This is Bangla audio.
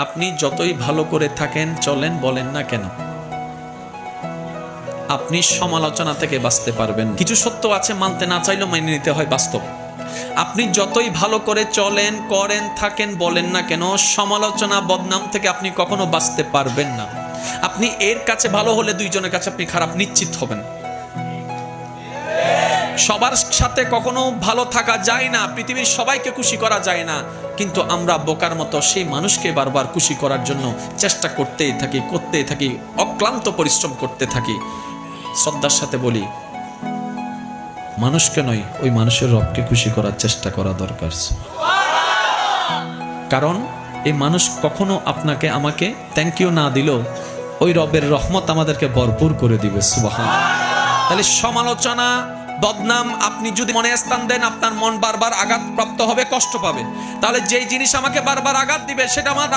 আপনি যতই ভালো করে থাকেন চলেন বলেন না কেন, আপনি সমালোচনা থেকে বাঁচতে পারবেন। কিছু সত্য আছে, মানতে না চাইলেও মেনে নিতে হয়, বাস্তব। আপনি যতই ভালো করে চলেন, করেন, থাকেন, বলেন না কেন, সমালোচনা, বদনাম থেকে আপনি কখনো বাঁচতে পারবেন না। আপনি এর কাছে ভালো হলে দুইজনের কাছে আপনি খারাপ নিশ্চিত হবেন। সবার সাথে কখনো ভালো থাকা যায় না, পৃথিবীর সবাইকে খুশি করা যায় না, কিন্তু আমরা বোকার মতো সেই মানুষকে বারবার খুশি করার জন্য চেষ্টা করতেই থাকি, অক্লান্ত পরিশ্রম করতে থাকি। শ্রদ্ধার সাথে বলি, মানুষকে নয়, ওই মানুষের রবকে খুশি করার চেষ্টা করা দরকার। কারণ এই মানুষ কখনো আপনাকে আমাকে থ্যাংক ইউ না দিলেও ওই রবের রহমত আমাদেরকে ভরপুর করে দিবে। সুবহানাল্লাহ। তাহলে সমালোচনা, বদনাম আপনি যদি মনে স্থান দেন, আপনার মন বারবার আঘাতপ্রাপ্ত হবে, কষ্ট পাবে। তাহলে যেই জিনিস আমাকে বারবার আঘাত দিবে সেটা আমার